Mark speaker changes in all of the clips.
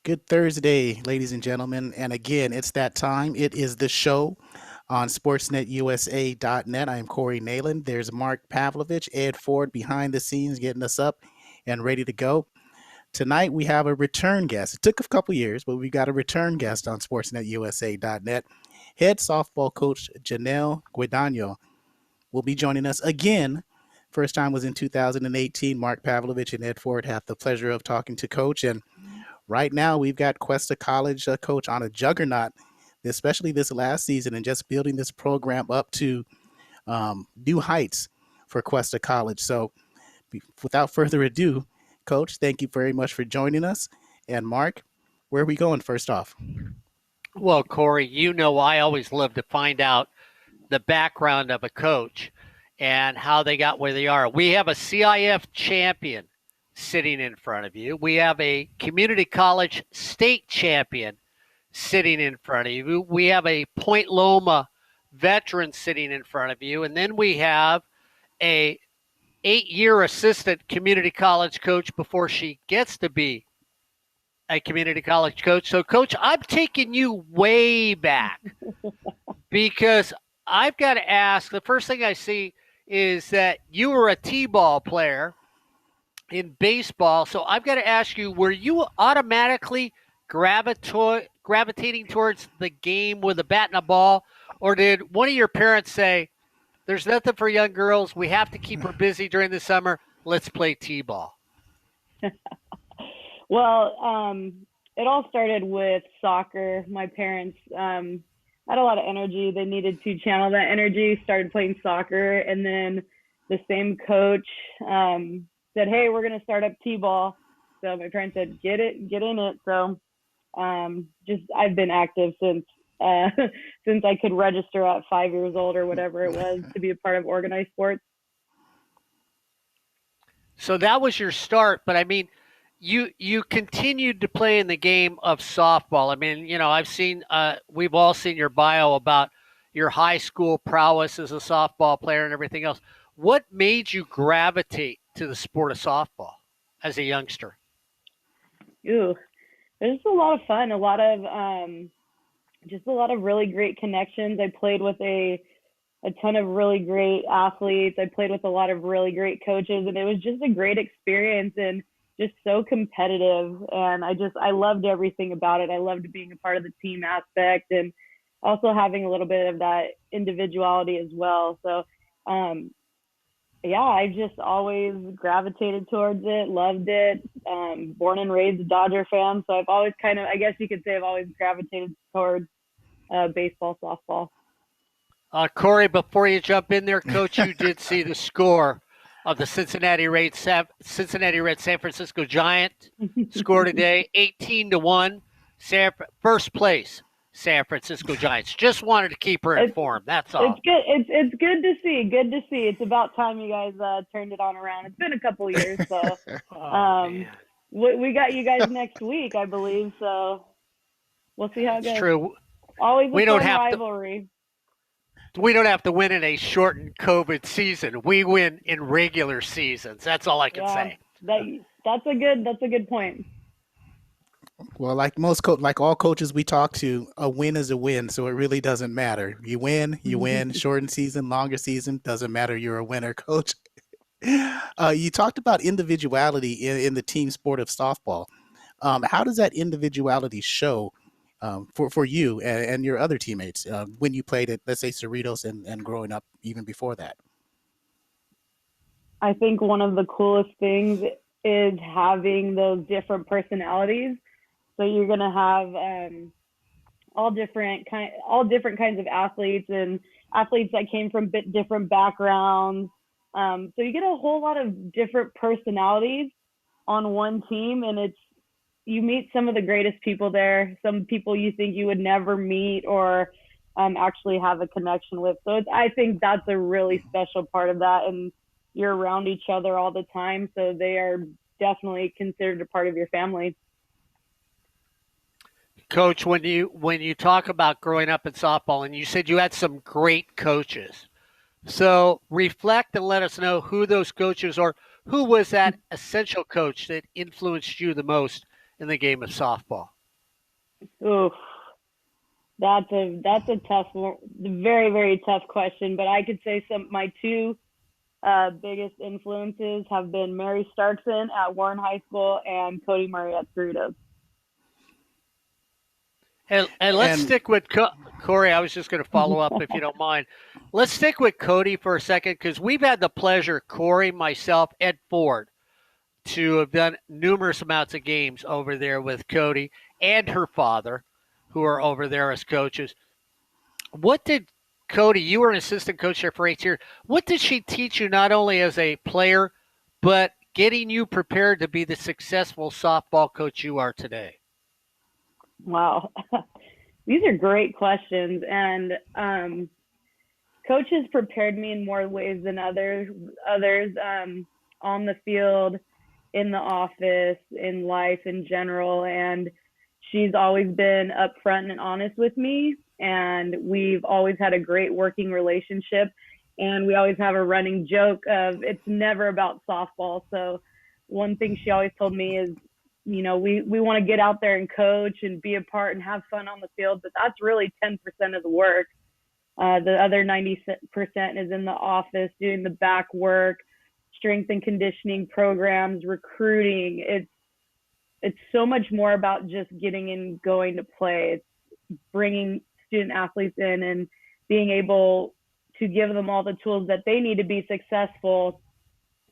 Speaker 1: Good Thursday, ladies and gentlemen. And again, it's that time. It is the show on sportsnetusa.net. I am Corey Nayland. There's Mark Pavlovich, Ed Ford behind the scenes getting us up and ready to go. Tonight we have a return guest. It took a couple years, but we got a return guest on sportsnetusa.net. Head softball coach Jenel Guadagno will be joining us again. First time was in 2018. Mark Pavlovich and Ed Ford had the pleasure of talking to Coach. And right now, we've got Cuesta College coach on a juggernaut, especially this last season, and just building this program up to new heights for Cuesta College. So, without further ado, Coach, thank you very much for joining us. And Mark, where are we going first off?
Speaker 2: Well, Corey, I always love to find out the background of a coach and how they got where they are. We have a CIF champion sitting in front of you. We have a community college state champion sitting in front of you. We have a Point Loma veteran sitting in front of you. And then we have a 8-year assistant community college coach before she gets to be a community college coach. So, Coach, I'm taking you way back because I've got to ask, the first thing I see is that you were a T-ball player in baseball. So I've got to ask you, were you automatically gravitating towards the game with a bat and a ball? Or did one of your parents say, there's nothing for young girls, we have to keep her busy during the summer, let's play T-ball?
Speaker 3: Well, it all started with soccer. My parents had a lot of energy. They needed to channel that energy, started playing soccer, and then the same coach said, hey, we're going to start up T-ball. So my parents said, get in it. So I've been active since I could register at 5 years old or whatever it was to be a part of organized sports.
Speaker 2: So that was your start, but I mean, you continued to play in the game of softball. I mean, I've seen, we've all seen your bio about your high school prowess as a softball player and everything else. What made you gravitate to the sport of softball as a youngster?
Speaker 3: It was a lot of fun, a lot of really great connections. I played with a ton of really great athletes. I played with a lot of really great coaches, and it was just a great experience and just so competitive. And I loved everything about it. I loved being a part of the team aspect and also having a little bit of that individuality as well. So, I just always gravitated towards it, loved it. Born and raised a Dodger fan. So I've always I guess you could say I've always gravitated towards baseball, softball.
Speaker 2: Corey, before you jump in there, Coach, you did see the score of the Cincinnati Reds San Francisco Giant score today, 18-1, first place San Francisco Giants. Just wanted to keep her informed. That's all.
Speaker 3: It's good. It's good to see. Good to see. It's about time you guys turned it on around. It's been a couple years, so we got you guys next week, I believe. So we'll see how it goes.
Speaker 2: It's true.
Speaker 3: Always a fun rivalry.
Speaker 2: We don't have to win in a shortened COVID season. We win in regular seasons. That's all I can say.
Speaker 3: That's a good point.
Speaker 1: Well, like all coaches we talk to, a win is a win, so it really doesn't matter. You win. Shortened season, longer season, doesn't matter. You're a winner, Coach. You talked about individuality in the team sport of softball. How does that individuality show for you and your other teammates when you played at, let's say, Cerritos and growing up even before that?
Speaker 3: I think one of the coolest things is having those different personalities. So you're going to have all different kinds of athletes and athletes that came from different backgrounds. So you get a whole lot of different personalities on one team, and you meet some of the greatest people there, some people you think you would never meet or actually have a connection with. So I think that's a really special part of that, and you're around each other all the time, so they are definitely considered a part of your family.
Speaker 2: Coach, when you talk about growing up in softball, and you said you had some great coaches, so reflect and let us know who those coaches are. Who was that essential coach that influenced you the most in the game of softball?
Speaker 3: Oof, that's a tough one, very very tough question. But I could say my two biggest influences have been Mary Starkson at Warren High School and Cody Murray at Cerritos.
Speaker 2: And let's
Speaker 1: And
Speaker 2: stick with Corey. I was just going to follow up if you don't mind. Let's stick with Cody for a second because we've had the pleasure, Corey, myself, Ed Ford, to have done numerous amounts of games over there with Cody and her father, who are over there as coaches. What did Cody, you were an assistant coach there for 8 years. What did she teach you not only as a player, but getting you prepared to be the successful softball coach you are today?
Speaker 3: Wow. These are great questions. And coaches prepared me in more ways than others on the field, in the office, in life in general. And she's always been upfront and honest with me. And we've always had a great working relationship. And we always have a running joke of it's never about softball. So one thing she always told me is, we want to get out there and coach and be a part and have fun on the field, but that's really 10% of the work. The other 90% is in the office doing the back work, strength and conditioning programs, recruiting. It's so much more about just getting in, going to play. It's bringing student athletes in and being able to give them all the tools that they need to be successful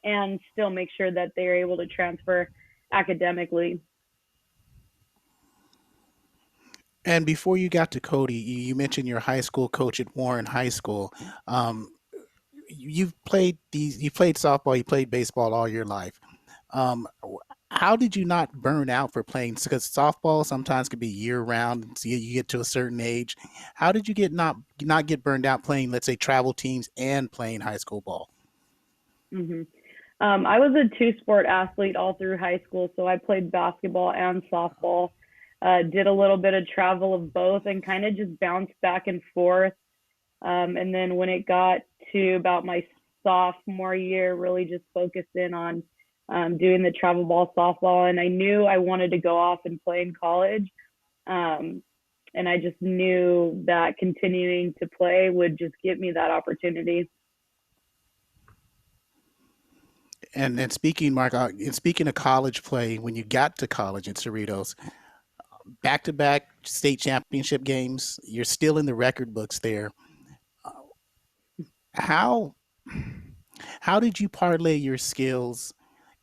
Speaker 3: and still make sure that they're able to transfer academically.
Speaker 1: and before you got to Cody, you mentioned your high school coach at Warren High School. Um, you played softball, you played baseball all your life. Um, how did you not burn out for playing? Because softball sometimes can be year round. So you get to a certain age. How did you not get burned out playing, let's say, travel teams and playing high school ball?
Speaker 3: hmm I was a two-sport athlete all through high school, so I played basketball and softball. Did a little bit of travel of both, and kind of just bounced back and forth. And then when it got to about my sophomore year, really just focused in on doing the travel ball softball. And I knew I wanted to go off and play in college. Um, and I just knew that continuing to play would just give me that opportunity.
Speaker 1: And speaking, Mark, and speaking of college play, when you got to college in Cerritos, back to back state championship games, you're still in the record books there. How how did you parlay your skills?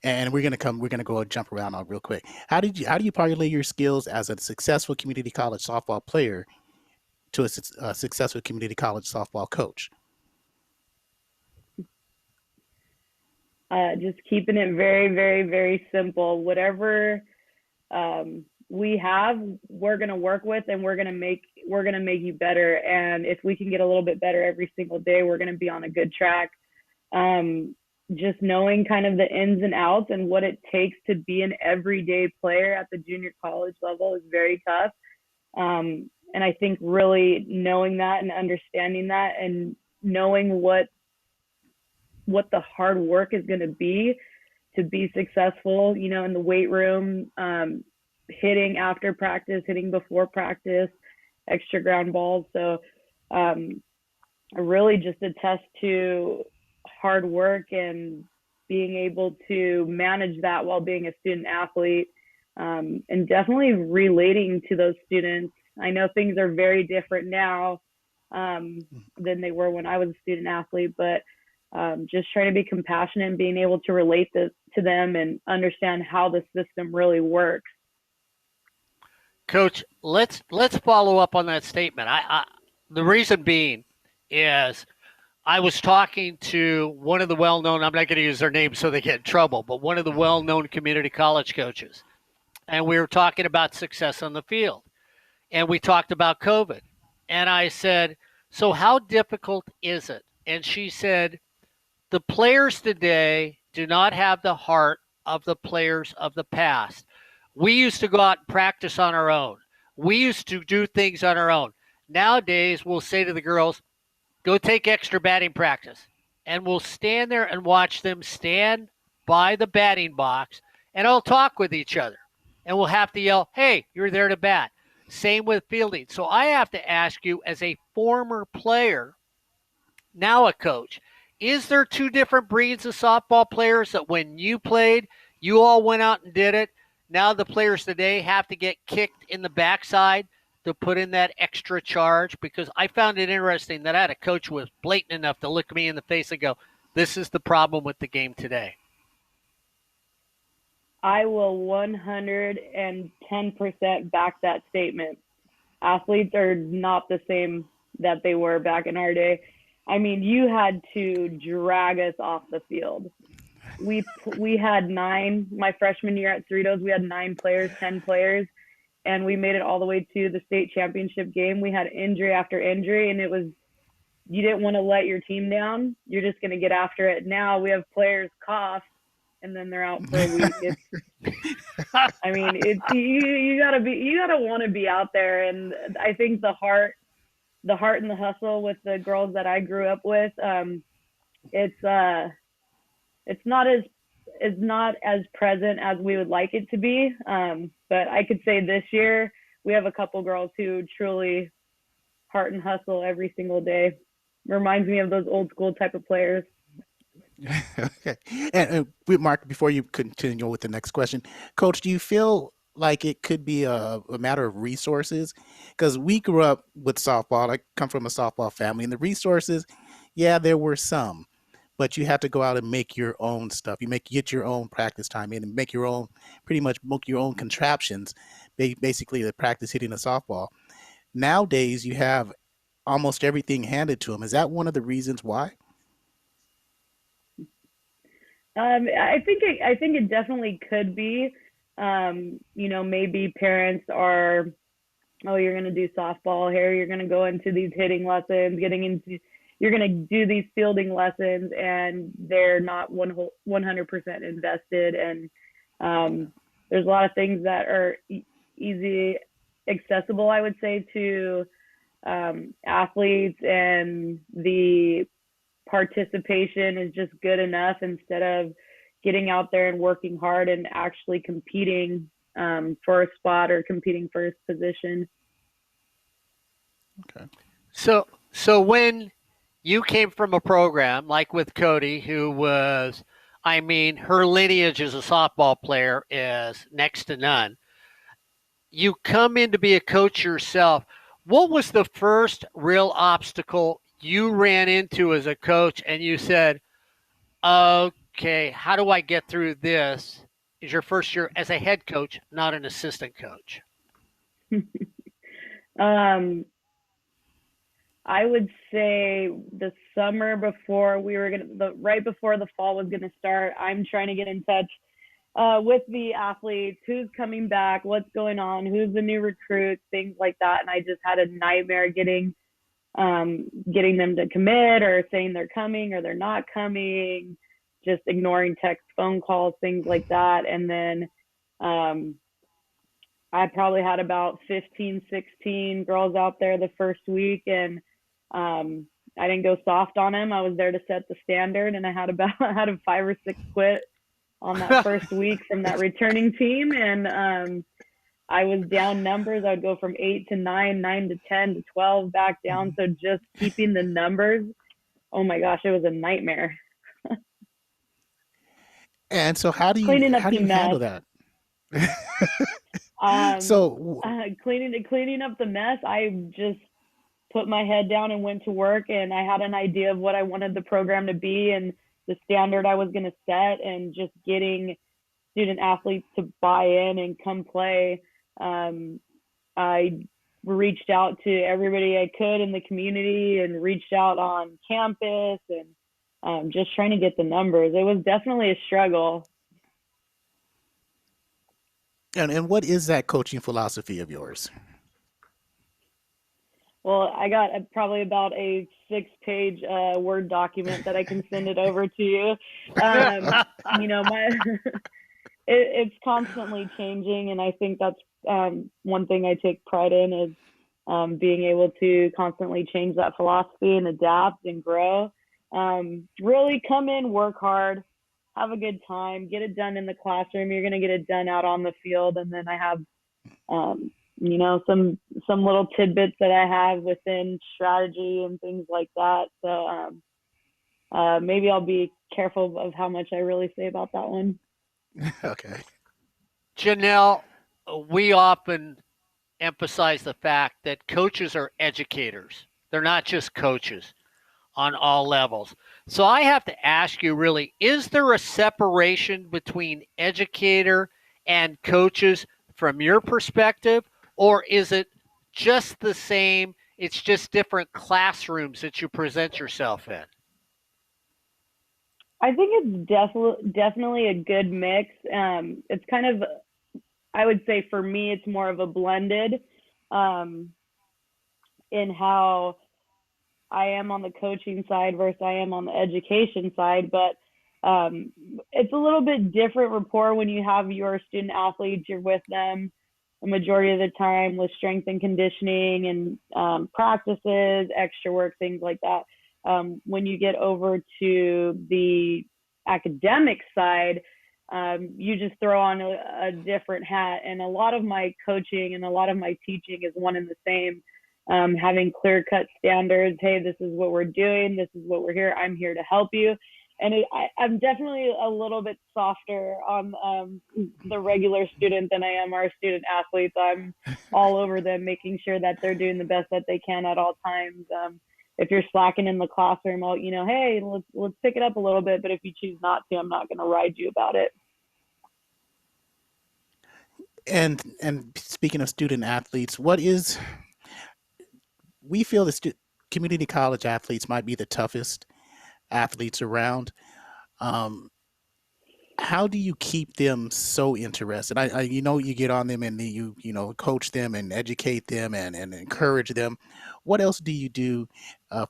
Speaker 1: And we're gonna go and jump around on real quick. How do you parlay your skills as a successful community college softball player to a successful community college softball coach?
Speaker 3: Just keeping it very, very, very simple. Whatever we have, we're gonna work with, and we're gonna make you better. And if we can get a little bit better every single day, we're gonna be on a good track. Um, just knowing kind of the ins and outs and what it takes to be an everyday player at the junior college level is very tough. And I think really knowing that and understanding that and knowing what the hard work is going to be successful, in the weight room, hitting after practice, hitting before practice, extra ground balls. So I really just attest to hard work and being able to manage that while being a student athlete, and definitely relating to those students. I know things are very different now than they were when I was a student athlete, but just trying to be compassionate and being able to relate to them and understand how the system really works.
Speaker 2: Coach, let's follow up on that statement. The reason being is I was talking to one of the well-known. I'm not going to use their name so they get in trouble, but one of the well-known community college coaches, and we were talking about success on the field, and we talked about COVID, and I said, "So how difficult is it?" And she said, "The players today do not have the heart of the players of the past. We used to go out and practice on our own. We used to do things on our own. Nowadays, we'll say to the girls, go take extra batting practice. And we'll stand there and watch them stand by the batting box and all talk with each other. And we'll have to yell, hey, you're there to bat. Same with fielding. So I have to ask you, as a former player, now a coach, is there two different breeds of softball players that when you played, you all went out and did it? Now the players today have to get kicked in the backside to put in that extra charge? Because I found it interesting that I had a coach who was blatant enough to look me in the face and go, this is the problem with the game today.
Speaker 3: I will 110% back that statement. Athletes are not the same that they were back in our day. I mean, you had to drag us off the field. We had 9 my freshman year at Cerritos. We had 9 players, 10 players, and we made it all the way to the state championship game. We had injury after injury, and it was, you didn't want to let your team down. You're just going to get after it. Now we have players cough and then they're out for a week. I mean, it's you gotta want to be out there, and I think the heart and the hustle with the girls that I grew up with, it's not as present as we would like it to be. But I could say this year we have a couple girls who truly heart and hustle every single day. Reminds me of those old school type of players.
Speaker 1: Okay. And Mark, before you continue with the next question, Coach, do you feel like it could be a matter of resources? Because we grew up with softball. I come from a softball family, and the resources, yeah, there were some, but you had to go out and make your own stuff. Get your own practice time in and make your own, pretty much make your own contraptions, basically to practice hitting a softball. Nowadays, you have almost everything handed to them. Is that one of the reasons why?
Speaker 3: I think it definitely could be. Maybe parents are, oh, you're going to do softball here, you're going to go into these hitting lessons, you're going to do these fielding lessons, and they're not 100% invested. And there's a lot of things that are easy, accessible, I would say, to athletes, and the participation is just good enough instead of getting out there and working hard and actually competing for a spot or competing for a position.
Speaker 1: Okay.
Speaker 2: So when you came from a program like with Cody, who was, I mean, her lineage as a softball player is next to none. You come in to be a coach yourself. What was the first real obstacle you ran into as a coach and you said, okay, how do I get through this? Is your first year as a head coach, not an assistant coach?
Speaker 3: um, I would say the summer before right before the fall was gonna start, I'm trying to get in touch with the athletes, who's coming back, what's going on, who's the new recruits, things like that. And I just had a nightmare getting them to commit, or saying they're coming or they're not coming, just ignoring text, phone calls, things like that. And then I probably had about 15, 16 girls out there the first week, and I didn't go soft on them. I was there to set the standard, and I had I had 5 or 6 quit on that first week from that returning team. And I was down numbers. I would go from 8 to 9, 9 to 10 to 12, back down. So just keeping the numbers, oh my gosh, it was a nightmare.
Speaker 1: And so
Speaker 3: Cleaning up
Speaker 1: how do
Speaker 3: the
Speaker 1: you handle
Speaker 3: mess.
Speaker 1: that?
Speaker 3: Um,
Speaker 1: So
Speaker 3: cleaning up the mess. I just put my head down and went to work, and I had an idea of what I wanted the program to be and the standard I was going to set, and just getting student athletes to buy in and come play. I reached out to everybody I could in the community, and reached out on campus, and just trying to get the numbers. It was definitely a struggle.
Speaker 1: and what is that coaching philosophy of yours?
Speaker 3: Well, I got probably about a 6-page Word document that I can send it over to you. My it's constantly changing, and I think that's one thing I take pride in, is being able to constantly change that philosophy and adapt and grow. Really come in, work hard, have a good time, get it done in the classroom. You're going to get it done out on the field. And then I have some little tidbits that I have within strategy and things like that. So maybe I'll be careful of how much I really say about that one.
Speaker 1: Okay.
Speaker 2: Jenel, we often emphasize the fact that coaches are educators. They're not just coaches on all levels. So I have to ask you really, is there a separation between educator and coaches from your perspective, or is it just the same? It's just different classrooms that you present yourself in.
Speaker 3: I think it's definitely a good mix. It's kind of, I would say for me, it's more of a blended um, in how I am on the coaching side versus I am on the education side. But um, it's a little bit different rapport when you have your student athletes, you're with them a majority of the time with strength and conditioning and practices, extra work, things like that. When you get over to the academic side, you just throw on a different hat. And a lot of my coaching and a lot of my teaching is one and the same. Having clear cut standards. Hey, this is what we're doing. This is what we're here. I'm here to help you. And I'm definitely a little bit softer on the regular student than I am our student athletes. I'm all over them, making sure that they're doing the best that they can at all times. If you're slacking in the classroom, hey, let's pick it up a little bit. But if you choose not to, I'm not going to ride you about it.
Speaker 1: And speaking of student athletes, what is we feel the community college athletes might be the toughest athletes around. Um, how do you keep them so interested? You get on them and you coach them and educate them and encourage them. What else do you do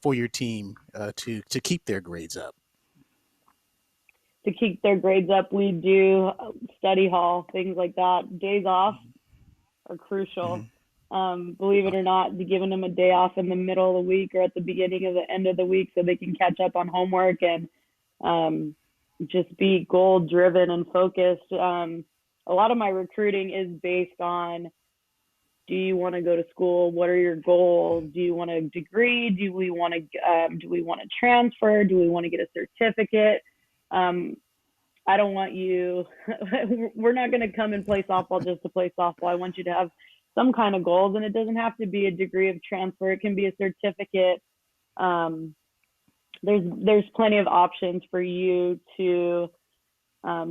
Speaker 1: for your team to keep their grades up?
Speaker 3: To keep their grades up, we do study hall, things like that. Days off are crucial.
Speaker 1: Hmm.
Speaker 3: Believe it or not, giving them a day off in the middle of the week or at the beginning of the end of the week so they can catch up on homework and um, just be goal driven and focused. A lot of my recruiting is based on, do you want to go to school? What are your goals? Do you want a degree? Do we want to transfer? Do we want to get a certificate? Um, I don't want you. We're not going to come and play softball just to play softball. I want you to have some kind of goals, and it doesn't have to be a degree of transfer. It can be a certificate. Um, there's plenty of options for you to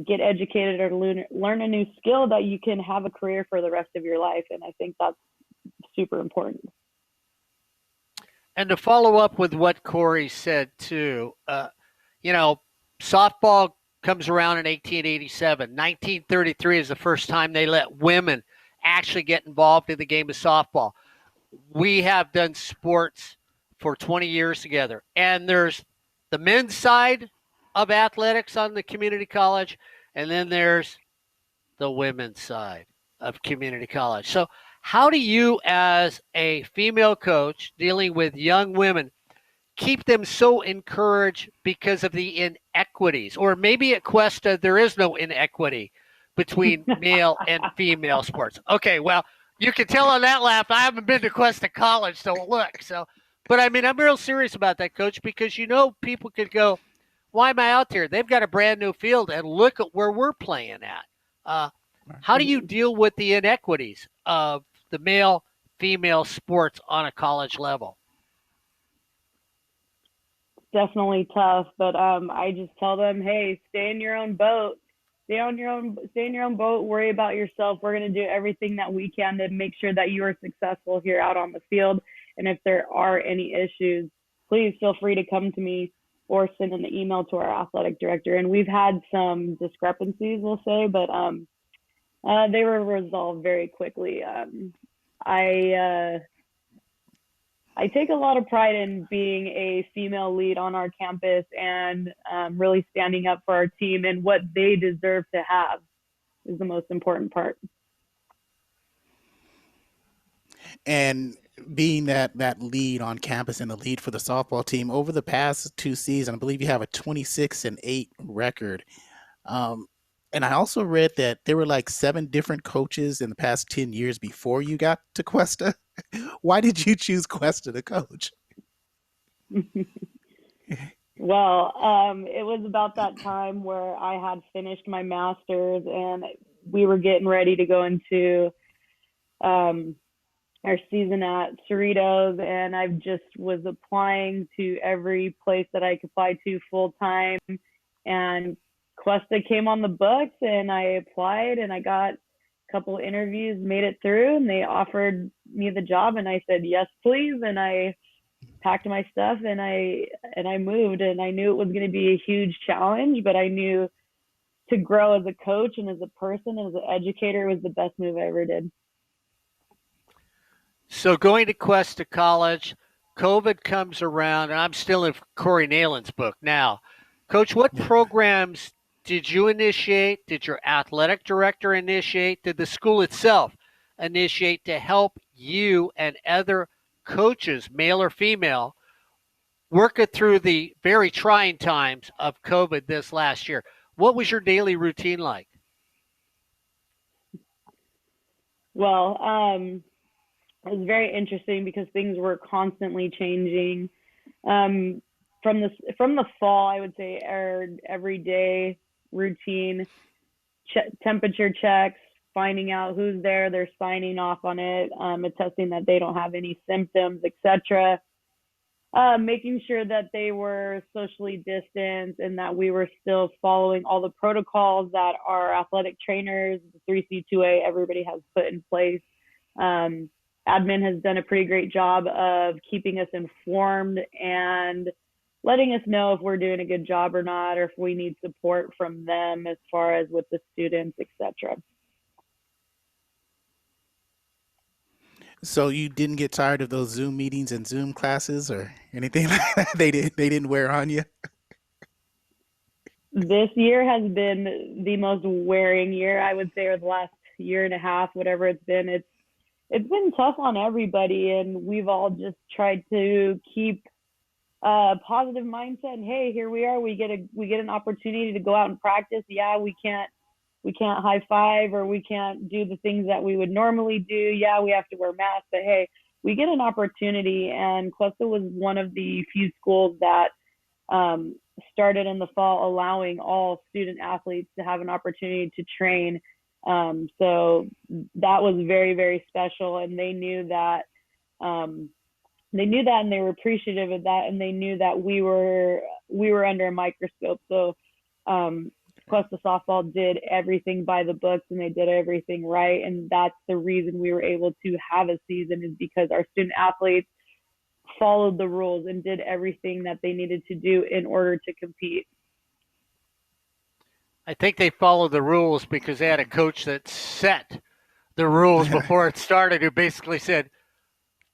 Speaker 3: get educated or learn a new skill that you can have a career for the rest of your life. And I think that's super important.
Speaker 2: And to follow up with what Corey said too, you know, softball comes around in 1887. 1933 is the first time they let women actually get involved in the game of softball. We have done sports for 20 years together, and there's the men's side of athletics on the community college, and then there's the women's side of community college. So, how do you, as a female coach dealing with young women, keep them so encouraged because of the inequities? Or maybe at Cuesta, there is no inequity between male and female sports. Okay, well, you can tell on that laugh, I haven't been to Cuesta College, so look. But I mean, I'm real serious about that, coach, because people could go, why am I out here? They've got a brand new field, and look at where we're playing at. Uh, how do you deal with the inequities of the male female sports on a college level?
Speaker 3: Definitely tough, but I just tell them, hey, stay in your own boat. Stay in your own boat, worry about yourself. We're going to do everything that we can to make sure that you are successful here out on the field. And if there are any issues, please feel free to come to me or send an email to our athletic director. And we've had some discrepancies, we'll say, but they were resolved very quickly. I I take a lot of pride in being a female lead on our campus and really standing up for our team, and what they deserve to have is the most important part.
Speaker 1: And being that lead on campus and the lead for the softball team over the past two seasons, I believe you have a 26-8 record. Um, And I also read that there were like 7 different coaches in the past 10 years before you got to Cuesta. Why did you choose Cuesta to coach?
Speaker 3: Well, it was about that time where I had finished my master's and we were getting ready to go into um, our season at Cerritos, and I just was applying to every place that I could apply to full time. And Cuesta came on the books, and I applied, and I got a couple interviews, made it through, and they offered me the job, and I said yes, please, and I packed my stuff and I moved, and I knew it was going to be a huge challenge, but I knew to grow as a coach and as a person and as an educator was the best move I ever did.
Speaker 2: So going to Cuesta College, COVID comes around, and I'm still in Corey Nalen's book now. Coach, what
Speaker 1: Yeah.
Speaker 2: programs did you initiate? Did your athletic director initiate? Did the school itself initiate to help you and other coaches, male or female, work it through the very trying times of COVID this last year? What was your daily routine like?
Speaker 3: Well, it was very interesting because things were constantly changing. Um, from the fall, I would say our everyday routine, temperature checks, finding out who's there, they're signing off on it, attesting that they don't have any symptoms, etc. Making sure that they were socially distanced and that we were still following all the protocols that our athletic trainers, the 3C2A, everybody has put in place. Um, Admin has done a pretty great job of keeping us informed and letting us know if we're doing a good job or not, or if we need support from them as far as with the students, etc.
Speaker 1: So you didn't get tired of those Zoom meetings and Zoom classes or anything like that? They didn't wear on you?
Speaker 3: This year has been the most wearing year, I would say, or the last year and a half, whatever it's been. It's been tough on everybody, and we've all just tried to keep a positive mindset. And hey, here we are. We get an opportunity to go out and practice. Yeah, we can't high five or we can't do the things that we would normally do. Yeah, we have to wear masks, but hey, we get an opportunity. And Cuesta was one of the few schools that started in the fall allowing all student athletes to have an opportunity to train. So that was very, very special. And they knew that. And they were appreciative of that, and they knew that we were under a microscope. So Cuesta softball did everything by the books, and they did everything right, and that's the reason we were able to have a season, is because our student athletes followed the rules and did everything that they needed to do in order to compete.
Speaker 2: I think they followed the rules because they had a coach that set the rules before it started, who basically said,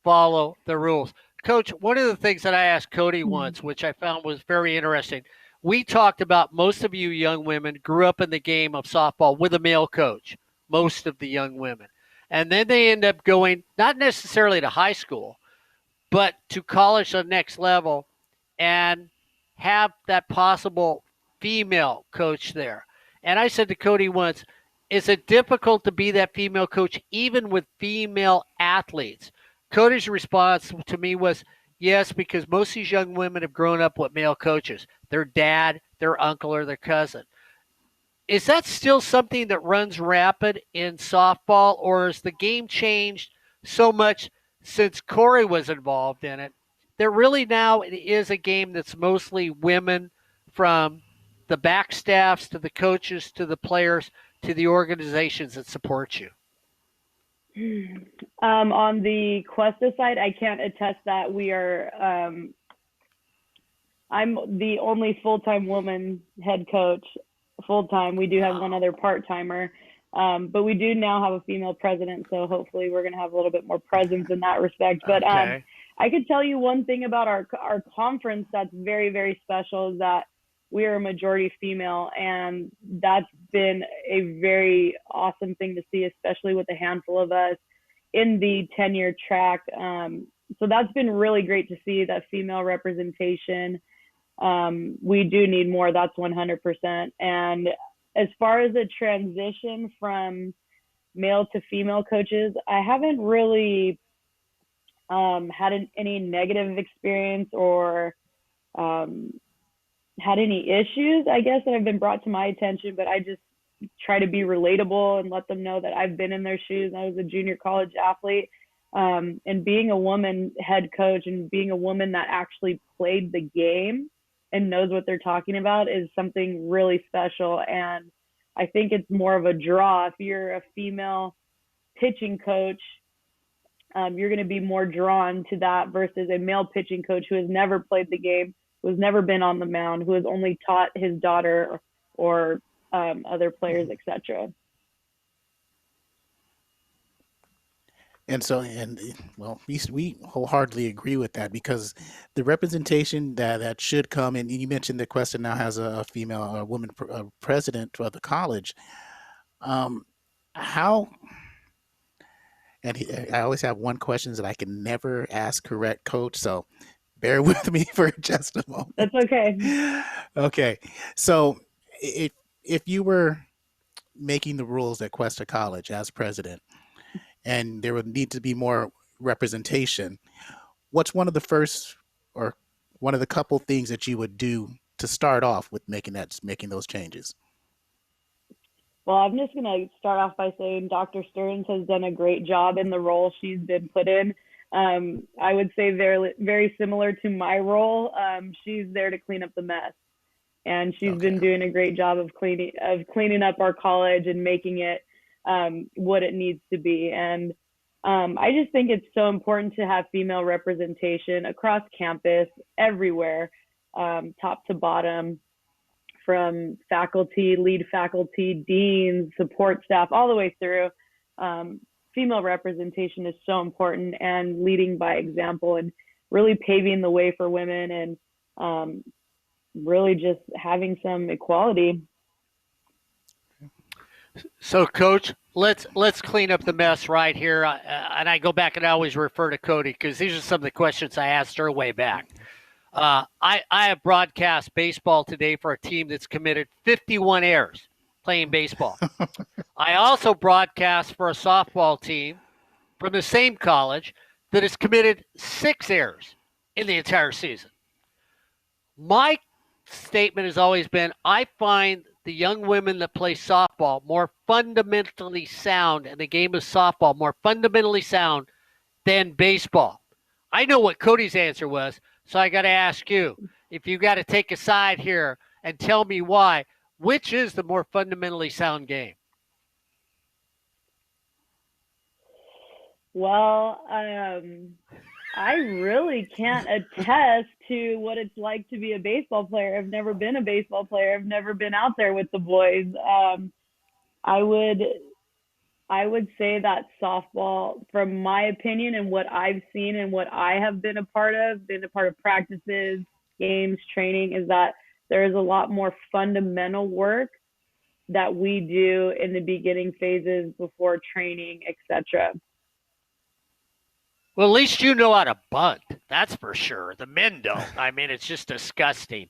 Speaker 2: follow the rules. Coach, one of the things that I asked Cody once, which I found was very interesting, we talked about most of you young women grew up in the game of softball with a male coach, most of the young women. And then they end up going, not necessarily to high school, but to college, the next level, and have that possible female coach there. And I said to Cody once, is it difficult to be that female coach even with female athletes? Cody's response to me was, yes, because most of these young women have grown up with male coaches, their dad, their uncle, or their cousin. Is that still something that runs rapid in softball, or has the game changed so much since Corey was involved in it that really now it is a game that's mostly women, from the back staffs to the coaches to the players to the organizations that support you?
Speaker 3: On the Cuesta side, I can't attest that we are. I'm the only full-time woman head coach. Full-time. We do have one other part-timer, but we do now have a female president. So hopefully, we're going to have a little bit more presence in that respect. But
Speaker 2: Okay.
Speaker 3: I could tell you one thing about our conference that's very, very special, is that we are a majority female, and that's been a very awesome thing to see, especially with a handful of us in the 10-year track. So that's been really great to see, that female representation. We do need more. That's 100%. And as far as a transition from male to female coaches, I haven't really had any negative experience or um, had any issues, I guess, that have been brought to my attention, but I just try to be relatable and let them know that I've been in their shoes. I was a junior college athlete. And being a woman head coach and being a woman that actually played the game and knows what they're talking about is something really special. And I think it's more of a draw. If you're a female pitching coach, you're going to be more drawn to that versus a male pitching coach who has never played the game, who has never been on the mound, who has only taught his daughter or other players, etc.
Speaker 1: And so, well, we wholeheartedly agree with that because the representation that should come, and you mentioned that Cuesta now has a female, a woman president of the college. Um, how, I always have one question that I can never ask correct, Coach. So bear with me for just a
Speaker 3: That's
Speaker 1: moment.
Speaker 3: okay.
Speaker 1: Okay, so if you were making the rules at Cuesta College as president, and there would need to be more representation, what's one of the first or one of the couple things that you would do to start off with making those changes?
Speaker 3: Well, I'm just going to start off by saying Dr. Stearns has done a great job in the role she's been put in. I would say very, very similar to my role. She's there to clean up the mess, and she's
Speaker 1: Okay.
Speaker 3: been doing a great job of cleaning up our college and making it what it needs to be. And I just think it's so important to have female representation across campus, everywhere, top to bottom, from faculty, lead faculty, deans, support staff, all the way through. Female representation is so important, and leading by example and really paving the way for women, and really just having some equality.
Speaker 2: So, Coach, let's clean up the mess right here. And I go back and I always refer to Cody because these are some of the questions I asked her way back. I have broadcast baseball today for a team that's committed 51 errors playing baseball. I also broadcast for a softball team from the same college that has committed 6 errors in the entire season. My statement has always been I find the young women that play softball more fundamentally sound in the game of softball, more fundamentally sound than baseball. I know what Cody's answer was, so I got to ask you if you got to take a side here and tell me why. Which is the more fundamentally sound game?
Speaker 3: Well, I really can't attest to what it's like to be a baseball player. I've never been a baseball player. I've never been out there with the boys. I would I would say that softball, from my opinion and what I've seen and what I have been a part of practices, games, training, is that there is a lot more fundamental work that we do in the beginning phases before training, etc.
Speaker 2: Well, at least you know how to bunt. That's for sure. The men don't. I mean, it's just disgusting.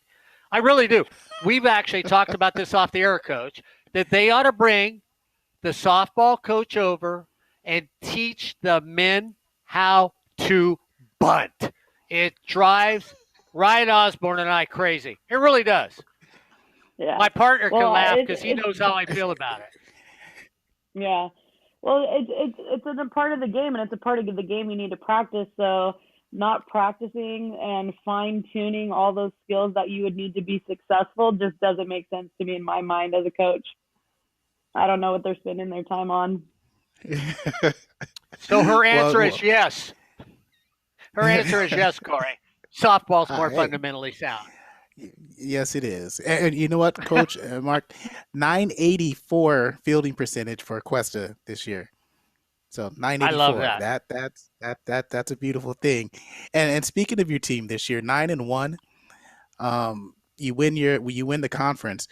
Speaker 2: I really do. We've actually talked about this off the air, Coach, that they ought to bring the softball coach over and teach the men how to bunt. It drives Ryan Osborne and I crazy. It really does.
Speaker 3: Yeah.
Speaker 2: My partner can
Speaker 3: Well,
Speaker 2: laugh because he knows how I feel about it.
Speaker 3: Yeah. Well, it's a part of the game, and it's a part of the game you need to practice. So not practicing and fine tuning all those skills that you would need to be successful just doesn't make sense to me in my mind as a coach. I don't know what they're spending their time on.
Speaker 2: So her answer
Speaker 1: Well,
Speaker 2: is yes. Her answer is yes, Corey. Softball's more
Speaker 1: hey,
Speaker 2: fundamentally sound.
Speaker 1: yes, it is. And you know what, Coach Mark, 984 fielding percentage for Cuesta this year. So
Speaker 2: I love
Speaker 1: 984.
Speaker 2: that.
Speaker 1: That's a beautiful thing. And speaking of your team this year, 9-1. You win the conference.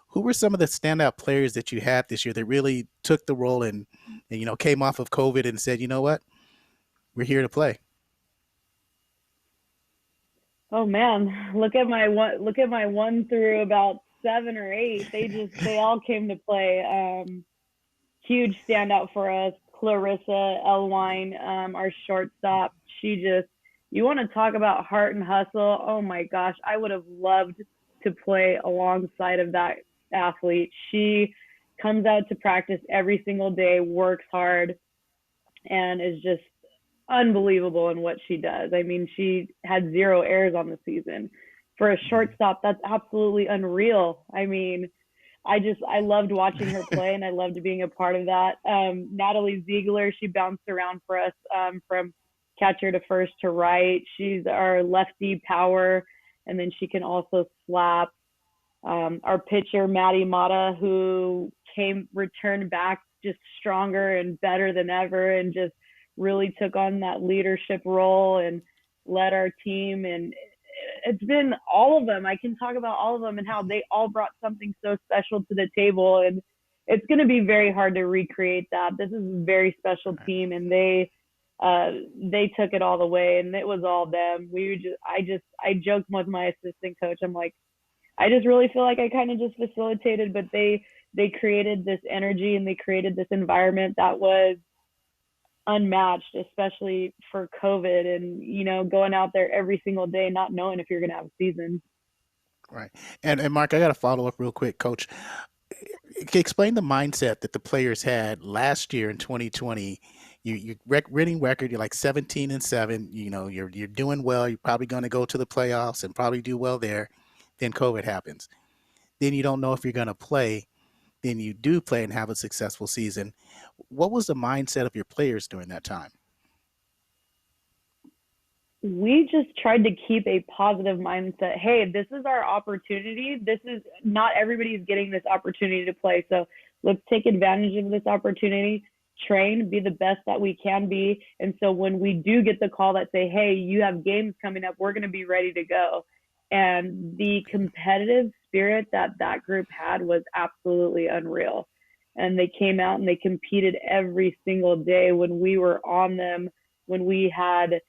Speaker 1: Who were some of the standout players that you had this year that really took the role and came off of COVID and said, you know what, we're here to play?
Speaker 3: Oh man, look at my one through about 7 or 8. They all came to play. Huge standout for us. Clarissa Elwine, our shortstop. You want to talk about heart and hustle? Oh my gosh, I would have loved to play alongside of that athlete. She comes out to practice every single day, works hard, and is just unbelievable in what she does. I mean, she had 0 errors on the season. For a shortstop, that's absolutely unreal. I mean, I loved watching her play, and I loved being a part of that. Natalie Ziegler, she bounced around for us from catcher to first to right. She's our lefty power, and then she can also slap. Our pitcher, Maddie Mata, who returned back just stronger and better than ever, and just really took on that leadership role and led our team. And it's been all of them. I can talk about all of them and how they all brought something so special to the table. And it's going to be very hard to recreate that. This is a very special team, and they took it all the way, and it was all them. I joked with my assistant coach. I'm like, I just really feel like I kind of just facilitated, but they created this energy and they created this environment that was unmatched, especially for COVID and, going out there every single day, not knowing if you're going to have a season.
Speaker 1: Right. And Mark, I got to follow up real quick, Coach. Explain the mindset that the players had last year in 2020. You winning record. You're like 17-7. You're doing well. You're probably going to go to the playoffs and probably do well there. Then COVID happens. Then you don't know if you're going to play. Then you do play and have a successful season. What was the mindset of your players during that time?
Speaker 3: We just tried to keep a positive mindset. Hey, this is our opportunity. Not everybody's getting this opportunity to play. So let's take advantage of this opportunity, train, be the best that we can be. And so when we do get the call that say, hey, you have games coming up, we're going to be ready to go. And the competitive spirit that group had was absolutely unreal. And they came out and they competed every single day when we were on them, when we had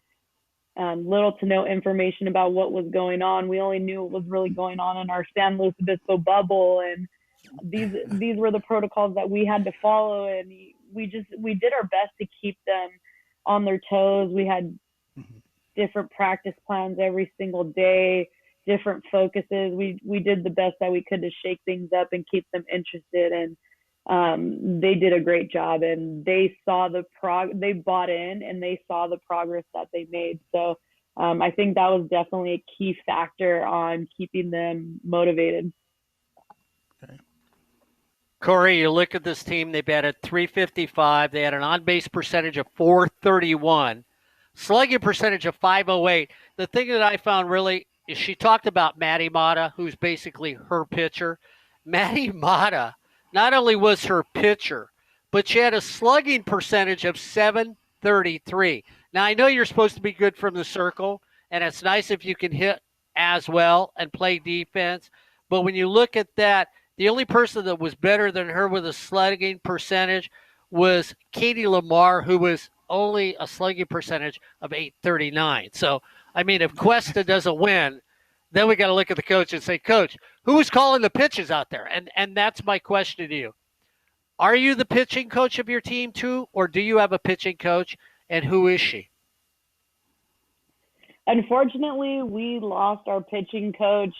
Speaker 3: little to no information about what was going on. We only knew what was really going on in our San Luis Obispo bubble. And these were the protocols that we had to follow. And we did our best to keep them on their toes. We had different practice plans every single day, different focuses. We did the best that we could to shake things up and keep them interested. And they did a great job, and they saw they bought in and they saw the progress that they made. So I think that was definitely a key factor on keeping them motivated.
Speaker 2: Okay. Corey, you look at this team, they batted .355. They had an on-base percentage of .431, slugging percentage of .508. The thing that I found really is she talked about Maddie Mata, who's basically her pitcher. Maddie Mata not only was her pitcher, but she had a slugging percentage of .733. Now, I know you're supposed to be good from the circle, and it's nice if you can hit as well and play defense. But when you look at that, the only person that was better than her with a slugging percentage was Katie Lamar, who was only a slugging percentage of .839. So, I mean, if Cuesta doesn't win, then we got to look at the coach and say, Coach, who's calling the pitches out there? And that's my question to you. Are you the pitching coach of your team too, or do you have a pitching coach, and who is she?
Speaker 3: Unfortunately, we lost our pitching coach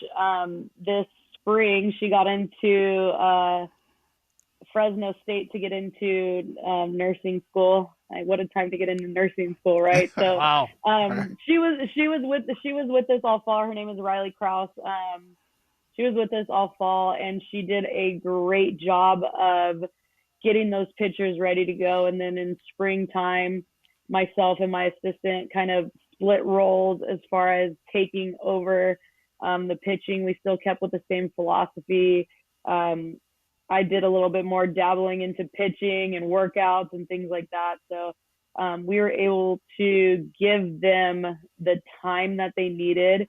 Speaker 3: this spring. She got into Fresno State to get into nursing school. What a time to get into nursing school, right? So
Speaker 2: wow.
Speaker 3: She was with us all fall. Her name is Riley Krause. She was with us all fall, and she did a great job of getting those pitchers ready to go. And then in springtime, myself and my assistant kind of split roles as far as taking over the pitching. We still kept with the same philosophy. I did a little bit more dabbling into pitching and workouts and things like that. So we were able to give them the time that they needed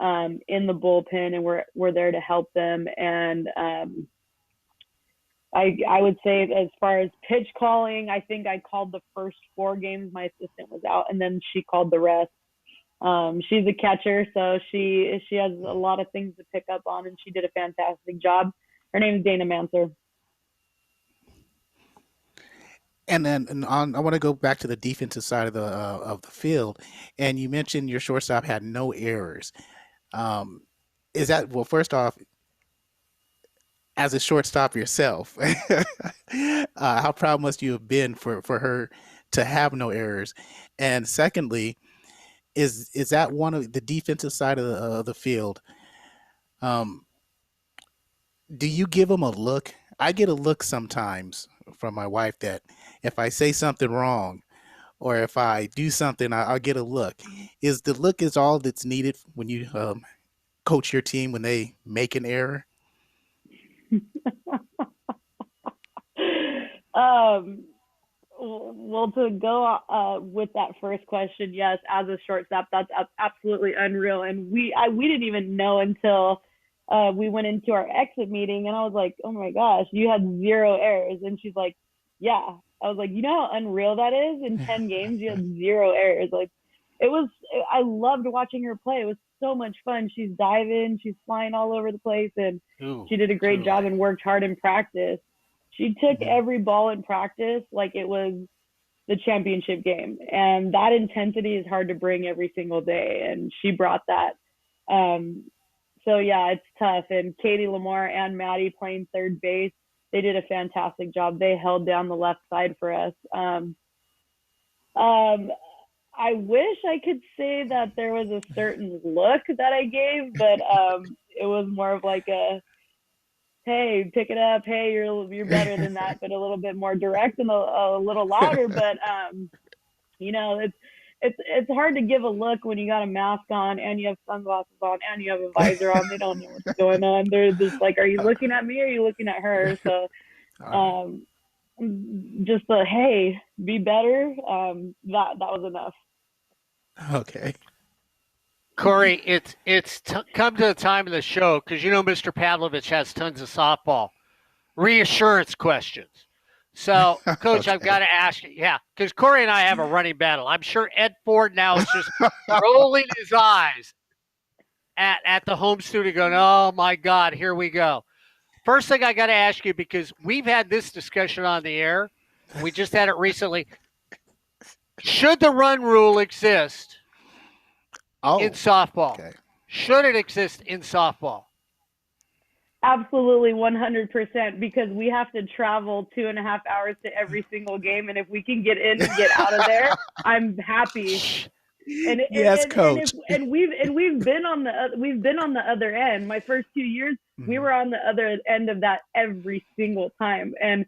Speaker 3: in the bullpen, and we're there to help them. And I would say as far as pitch calling, I think I called the first 4 games. My assistant was out, and then she called the rest. She's a catcher, so she has a lot of things to pick up on, and she did a fantastic job. Her name is Dana Manser.
Speaker 1: And then I want to go back to the defensive side of the field, and you mentioned your shortstop had no errors. Um, is that well? First off, as a shortstop yourself, how proud must you have been for her to have no errors? And secondly, is that one of the defensive side of the field? Um, do you give them a look? I get a look sometimes from my wife that if I say something wrong or if I do something, I'll get a look. Is the look is all that's needed when you coach your team when they make an error?
Speaker 3: um, well, to go with that first question, yes, as a shortstop, that's absolutely unreal. And we didn't even know until we went into our exit meeting, and I was like, oh my gosh, you had 0 errors. And she's like, yeah. I was like, you know how unreal that is? In 10 games, you had 0 errors. Like, it was, I loved watching her play. It was so much fun. She's diving, she's flying all over the place, and
Speaker 2: Ooh,
Speaker 3: she did a great job
Speaker 2: truly.
Speaker 3: and worked hard in practice. She took
Speaker 1: Mhm.
Speaker 3: every ball in practice like it was the championship game. And that intensity is hard to bring every single day. And she brought that. Um, so yeah, it's tough. And Katie Lamar and Maddie playing third base, they did a fantastic job. They held down the left side for us. Um, I wish I could say that there was a certain look that I gave, but it was more of like a, hey, pick it up. Hey, you're better than that, but a little bit more direct and a little louder. But you know, it's hard to give a look when you got a mask on and you have sunglasses on and you have a visor on. They don't know what's going on. They're just like, are you looking at me or are you looking at her? So
Speaker 1: All right.
Speaker 3: um, just the hey, be better. That was enough.
Speaker 1: Okay.
Speaker 2: Corey, it's come to the time of the show because you know Mr. Pavlovich has tons of softball reassurance questions. So, Coach, I've got
Speaker 1: Okay.
Speaker 2: to ask you, yeah, because Corey and I have a running battle. I'm sure Ed Ford now is just rolling his eyes at the home studio, going, "Oh my God, here we go." First thing I got to ask you because we've had this discussion on the air, and we just had it recently. Should the run rule exist in
Speaker 1: Oh,
Speaker 2: softball?
Speaker 1: okay.
Speaker 2: Should it exist in softball?
Speaker 3: Absolutely 100% because we have to travel 2.5 hours to every single game. And if we can get in and get out of there, I'm happy. And
Speaker 1: Yes,
Speaker 3: if
Speaker 1: coach.
Speaker 3: we've been on the other end. My first 2 years, we
Speaker 1: Mhm.
Speaker 3: were on the other end of that every single time, and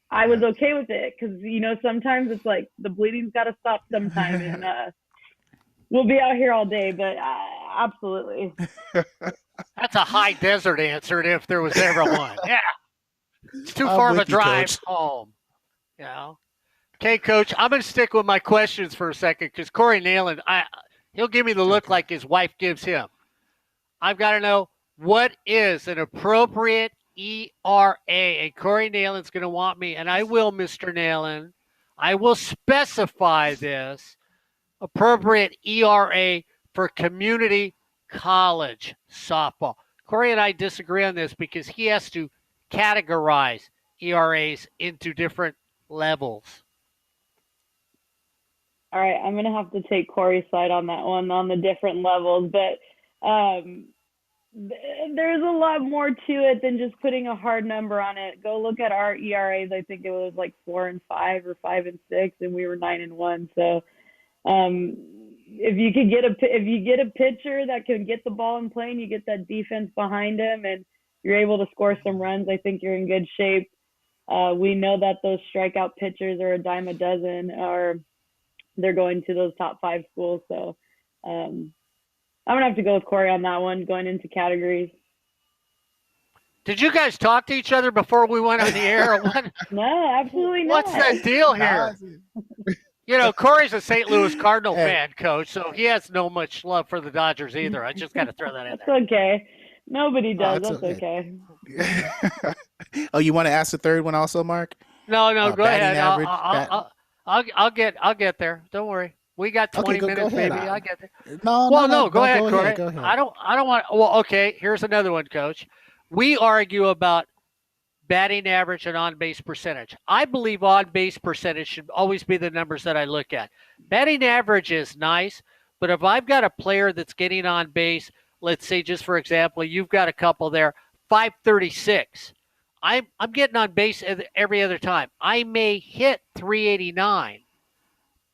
Speaker 3: I was
Speaker 1: Right.
Speaker 3: okay with it because sometimes it's like the bleeding's got to stop sometime, and we'll be out here all day. But absolutely,
Speaker 2: That's a high desert answer if there was ever one. Yeah, it's too
Speaker 1: I'm
Speaker 2: far of a
Speaker 1: with you,
Speaker 2: drive
Speaker 1: coach.
Speaker 2: home. You know. Okay, Coach, I'm going to stick with my questions for a second because Corey Nayland, he'll give me the look
Speaker 1: Okay.
Speaker 2: like his wife gives him. I've got to know what is an appropriate ERA, and Corey Nayland's going to want me, and I will, Mr. Nayland. I will specify this appropriate ERA for community college softball. Corey and I disagree on this because he has to categorize ERAs into different levels.
Speaker 3: all right. I'm gonna have to take Corey's side on that one on the different levels, but there's a lot more to it than just putting a hard number on it. Go look at our ERAs. I think it was like 4-5 or 5-6, and we were 9-1. So um, if you get a pitcher that can get the ball in play, and you get that defense behind him, and you're able to score some runs, I think you're in good shape. We know that those strikeout pitchers are a dime a dozen, or they're going to those top 5 schools. So um, I'm gonna have to go with Corey on that one, going into categories.
Speaker 2: Did you guys talk to each other before we went on the air? What,
Speaker 3: No, absolutely
Speaker 2: what's
Speaker 3: not.
Speaker 2: that deal
Speaker 1: Nah,
Speaker 2: here? You know, Corey's a St. Louis Cardinal
Speaker 1: hey,
Speaker 2: fan, Coach, so he has no much love for the Dodgers either. I just got to throw that in
Speaker 3: That's
Speaker 2: there.
Speaker 3: okay. Nobody
Speaker 1: oh,
Speaker 3: does.
Speaker 1: it's
Speaker 3: That's
Speaker 1: okay.
Speaker 3: okay.
Speaker 1: Oh, you want to ask the third one also, Mark?
Speaker 2: No, no, go
Speaker 1: Batting
Speaker 2: ahead.
Speaker 1: average, bat.
Speaker 2: I'll get there. Don't worry. We got
Speaker 1: Okay,
Speaker 2: 20
Speaker 1: go
Speaker 2: minutes,
Speaker 1: ahead.
Speaker 2: maybe. I get it.
Speaker 1: No,
Speaker 2: Well, no, go
Speaker 1: no.
Speaker 2: ahead,
Speaker 1: Go ahead.
Speaker 2: Corey.
Speaker 1: Go ahead.
Speaker 2: I don't want. Well, okay. Here's another one, Coach. We argue about batting average and on base percentage. I believe on base percentage should always be the numbers that I look at. Batting average is nice, but if I've got a player that's getting on base, let's say just for example, you've got a couple there, 536. I'm getting on base every other time. I may hit 389,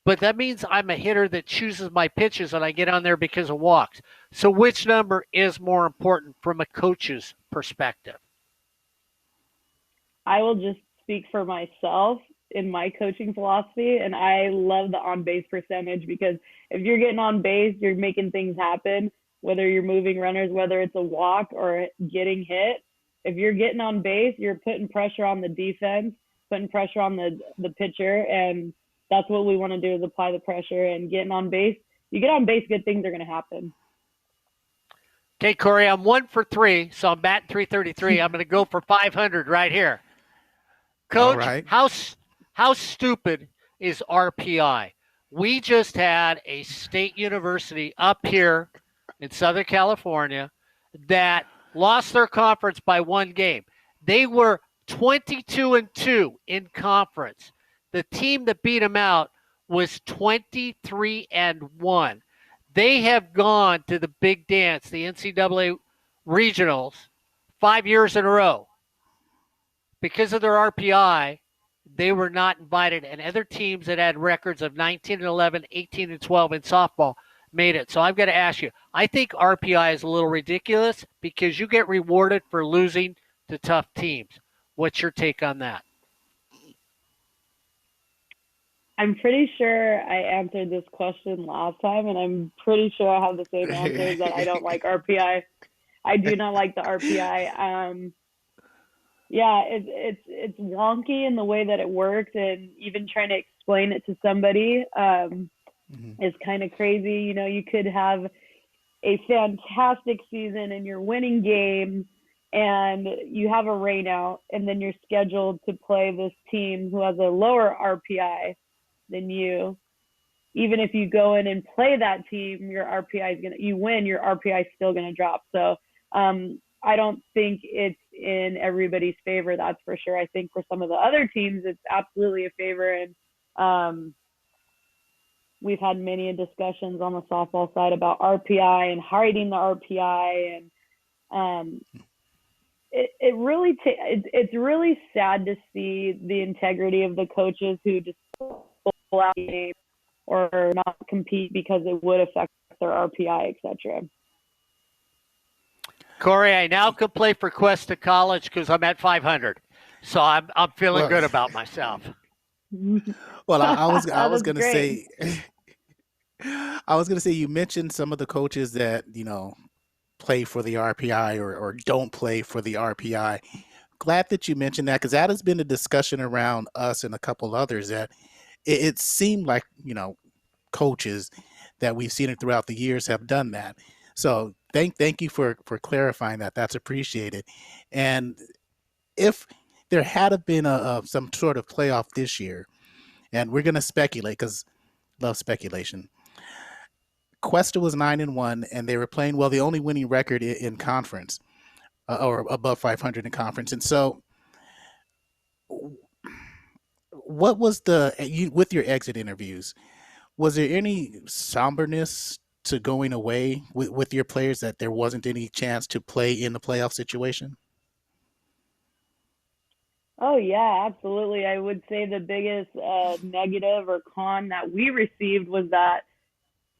Speaker 2: but that means I'm a hitter that chooses my pitches and I get on there because of walks. So which number is more important from a coach's perspective?
Speaker 3: I will just speak for myself in my coaching philosophy, and I love the on base percentage because if you're getting on base, you're making things happen, whether you're moving runners, whether it's a walk or getting hit. If you're getting on base, you're putting pressure on the defense, putting pressure on the pitcher, and that's what we want to do is apply the pressure and getting on base. You get on base, good things are going to happen.
Speaker 2: Okay, Corey, I'm 1 for 3, so I'm batting 333. I'm going to go for 500 right here.
Speaker 1: All
Speaker 2: Coach,
Speaker 1: right.
Speaker 2: how stupid is RPI? We just had a state university up here in Southern California that lost their conference by 1 game. They were 22-2 in conference. The team that beat them out was 23-1. They have gone to the big dance, the NCAA regionals, 5 years in a row. Because of their RPI, they were not invited, and other teams that had records of 19-11, 18-12 in softball made it. So I've got to ask you, I think RPI is a little ridiculous because you get rewarded for losing to tough teams. What's your take on that?
Speaker 3: I'm pretty sure I answered this question last time, and I'm pretty sure I have the same answer is that I don't like RPI. I do not like the RPI. Yeah, it's wonky in the way that it works, and even trying to explain it to somebody is kind of crazy. You know, you could have a fantastic season and you're winning games, and you have a rainout, and then you're scheduled to play this team who has a lower RPI than you. Even if you go in and play that team, your RPI is you win, your RPI is still gonna drop. So I don't think it's in everybody's favor, that's for sure. I think for some of the other teams, it's absolutely a favor. And we've had many discussions on the softball side about RPI and hiding the RPI, and it's really sad to see the integrity of the coaches who just pull out the game or not compete because it would affect their RPI, etc.
Speaker 2: Corey, I now can play for Cuesta College because I'm at 500, so I'm feeling good about myself.
Speaker 1: Well, I was
Speaker 3: That's
Speaker 1: gonna
Speaker 3: great.
Speaker 1: say, I was gonna say you mentioned some of the coaches that play for the RPI or don't play for the RPI. Glad that you mentioned that because that has been a discussion around us and a couple others that it seemed like coaches that we've seen it throughout the years have done that. So thank you for clarifying that. That's appreciated. And if there had have been some sort of playoff this year, and we're gonna speculate because love speculation. Cuesta was 9-1, and they were playing well. The only winning record in conference, or above 500 in conference. And so, what was with your exit interviews? Was there any somberness to going away with your players that there wasn't any chance to play in the playoff situation?
Speaker 3: Oh yeah, absolutely. I would say the biggest negative or con that we received was that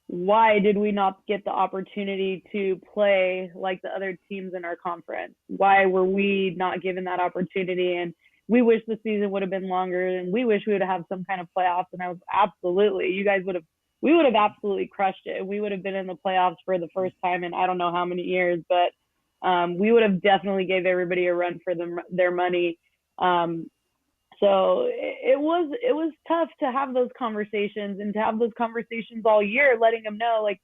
Speaker 3: why did we not get the opportunity to play like the other teams in our conference? Why were we not given that opportunity? And we wish the season would have been longer, and we wish we would have some kind of playoffs. And I was absolutely, you guys would have, we would have absolutely crushed it. We would have been in the playoffs for the first time in I don't know how many years, but we would have definitely gave everybody a run for their money. Um, so it was tough to have those conversations and to have those conversations all year, letting them know like,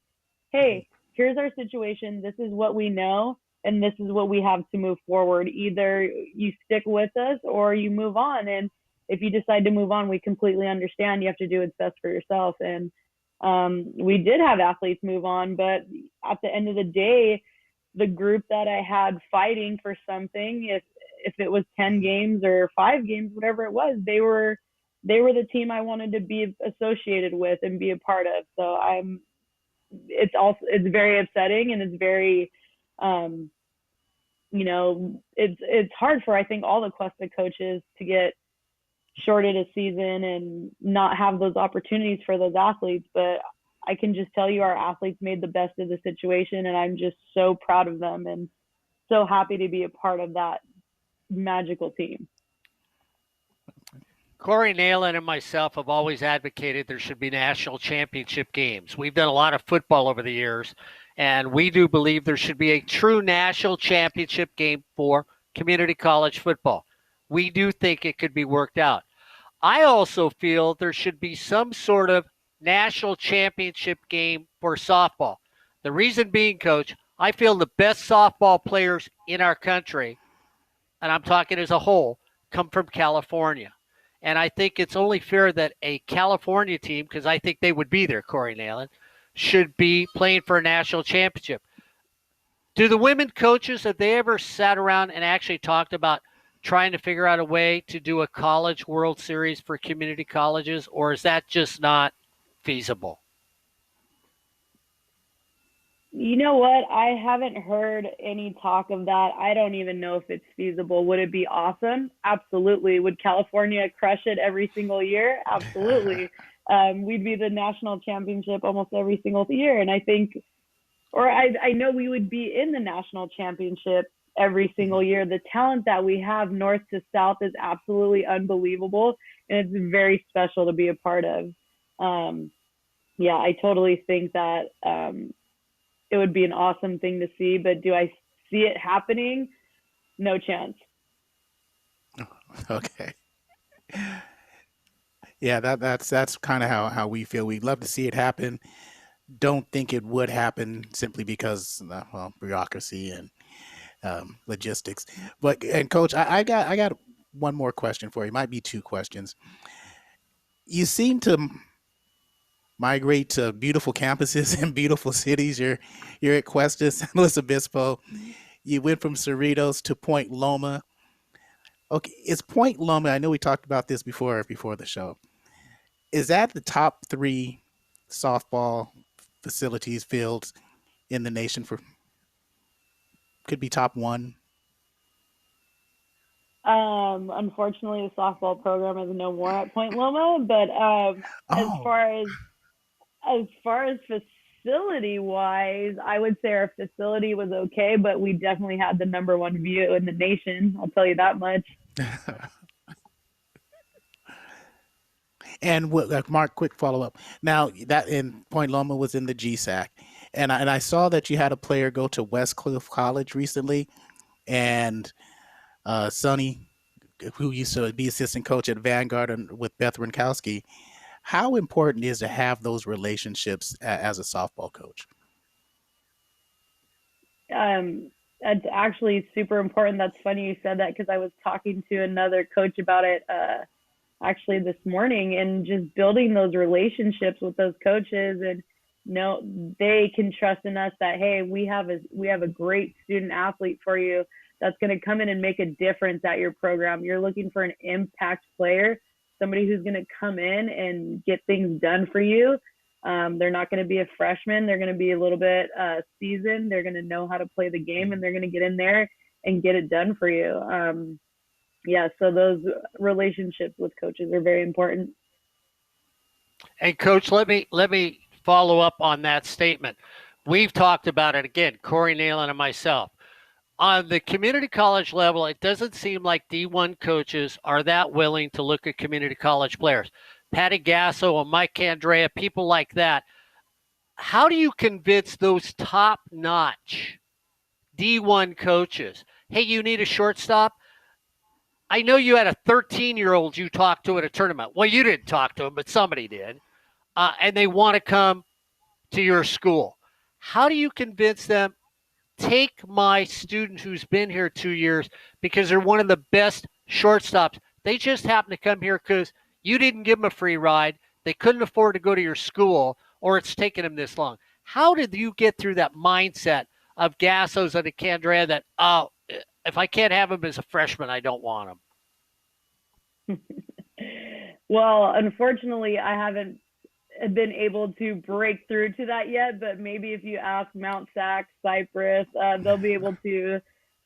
Speaker 3: hey, here's our situation. This is what we know, and this is what we have to move forward. Either you stick with us or you move on. And if you decide to move on, we completely understand. You have to do what's best for yourself. And We did have athletes move on, but at the end of the day, the group that I had fighting for something, if it was 10 games or 5 games, whatever it was, they were the team I wanted to be associated with and be a part of. So it's very upsetting, and it's very, it's hard for, I think, all the Cuesta coaches to get shorted a season and not have those opportunities for those athletes. But I can just tell you our athletes made the best of the situation, and I'm just so proud of them and so happy to be a part of that magical team.
Speaker 2: Corey Nayland and myself have always advocated there should be national championship games. We've done a lot of football over the years, and we do believe there should be a true national championship game for community college football. We do think it could be worked out. I also feel there should be some sort of national championship game for softball. The reason being, Coach, I feel the best softball players in our country, and I'm talking as a whole, come from California. And I think it's only fair that a California team, because I think they would be there, Corey Nayland, should be playing for a national championship. Do the women coaches, have they ever sat around and actually talked about trying to figure out a way to do a college World Series for community colleges, or is that just not feasible?
Speaker 3: You know what? I haven't heard any talk of that. I don't even know if it's feasible. Would it be awesome? Absolutely. Would California crush it every single year? Absolutely. We'd be the national championship almost every single year. And I think, or I know we would be in the national championship every single year. The talent that we have north to south is absolutely unbelievable. And it's very special to be a part of. Yeah, I totally think that it would be an awesome thing to see, but do I see it happening? No chance.
Speaker 1: Okay. Yeah, that's kind of how we feel. We'd love to see it happen. Don't think it would happen simply because bureaucracy and logistics. And Coach, I got one more question for you. It might be 2 questions. You seem to migrate to beautiful campuses and beautiful cities. You're at Cuesta, San Luis Obispo. You went from Cerritos to Point Loma. Okay, is Point Loma? I know we talked about this before the show. Is that the top 3 softball facilities, fields in the nation? For could be top 1.
Speaker 3: Unfortunately, the softball program is no more at Point Loma, but as far as facility wise, I would say our facility was okay, but we definitely had the number 1 view in the nation. I'll tell you that much.
Speaker 1: And Mark, quick follow up. Now that in Point Loma was in the GSAC, and I saw that you had a player go to Westcliff College recently, and Sonny, who used to be assistant coach at Vanguard and with Beth Rinkowski. How important is to have those relationships as a softball coach?
Speaker 3: That's actually super important. That's funny you said that, because I was talking to another coach about it actually this morning, and just building those relationships with those coaches, and they can trust in us that, hey, we have a great student athlete for you that's going to come in and make a difference at your program. You're looking for an impact player, somebody who's going to come in and get things done for you. They're not going to be a freshman. They're going to be a little bit seasoned. They're going to know how to play the game, and they're going to get in there and get it done for you. Yeah, so those relationships with coaches are very important.
Speaker 2: And Coach, let me follow up on that statement. We've talked about it again, Corey Nayland and myself. On the community college level, it doesn't seem like D1 coaches are that willing to look at community college players. Patty Gasso and Mike Andrea, people like that. How do you convince those top-notch D1 coaches, hey, you need a shortstop? I know you had a 13-year-old you talked to at a tournament. Well, you didn't talk to him, but somebody did. And they want to come to your school. How do you convince them, take my student who's been here 2 years because they're one of the best shortstops? They just happen to come here because you didn't give them a free ride. They couldn't afford to go to your school, or it's taken him this long. How did you get through that mindset of Gassos and Candrea that, oh, if I can't have him as a freshman, I don't want him?
Speaker 3: Well, unfortunately, I haven't been able to break through to that yet, but maybe if you ask Mount Sac, Cypress, they'll be able to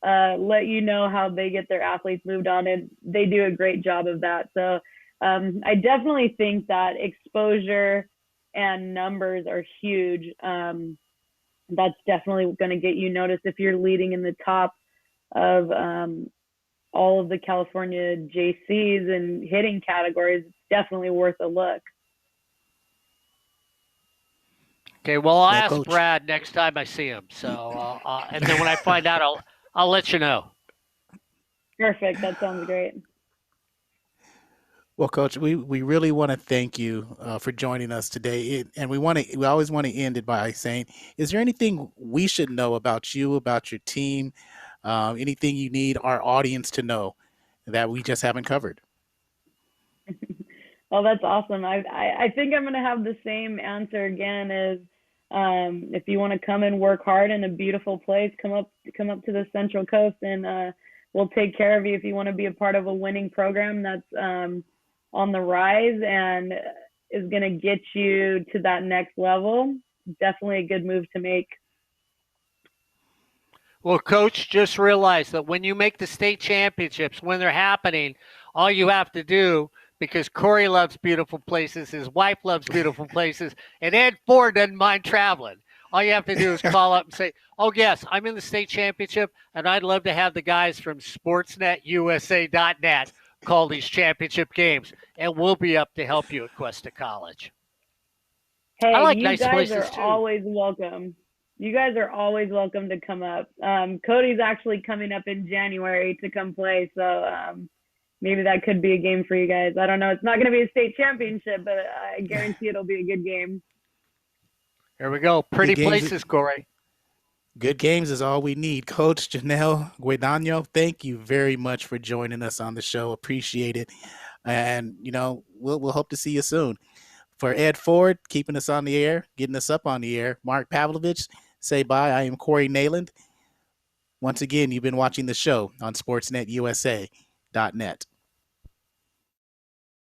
Speaker 3: let you know how they get their athletes moved on, and they do a great job of that. So I definitely think that exposure and numbers are huge. That's definitely going to get you noticed if you're leading in the top of all of the California JCs and hitting categories. It's definitely worth a look.
Speaker 2: Okay, well, I'll
Speaker 1: Well,
Speaker 2: ask
Speaker 1: Coach.
Speaker 2: Brad next time I see him. So, and then when I find out, I'll let you know.
Speaker 3: Perfect. That sounds great.
Speaker 1: Well, Coach, we really want to thank you for joining us today, and we always want to end it by saying, is there anything we should know about you, about your team, anything you need our audience to know that we just haven't covered?
Speaker 3: Well, that's awesome. I think I'm gonna have the same answer again as if you want to come and work hard in a beautiful place, come up to the Central Coast, and we'll take care of you. If you want to be a part of a winning program that's on the rise and is gonna get you to that next level, definitely a good move to make.
Speaker 2: Well, Coach, just realize that when you make the state championships, when they're happening, all you have to do, because Corey loves beautiful places, his wife loves beautiful places, and Ed Ford doesn't mind traveling. All you have to do is call up and say, oh, yes, I'm in the state championship, and I'd love to have the guys from sportsnetusa.net call these championship games, and we'll be up to help you at Cuesta College. I
Speaker 3: Hey,
Speaker 2: like
Speaker 3: you
Speaker 2: nice
Speaker 3: guys are
Speaker 2: places, too.
Speaker 3: always welcome. You guys are always welcome to come up. Cody's actually coming up in January to come play, so maybe that could be a game for you guys. I don't know. It's not going to be a state championship, but I guarantee it'll be a good game.
Speaker 2: There we go.
Speaker 1: Good
Speaker 2: Pretty
Speaker 1: games.
Speaker 2: places, Corey.
Speaker 1: Good games is all we need. Coach Jenel Guadagno, thank you very much for joining us on the show. Appreciate it. And, we'll hope to see you soon. For Ed Ford, keeping us on the air, getting us up on the air, Mark Pavlovich, say bye. I am Corey Nayland. Once again, you've been watching the show on sportsnetusa.net.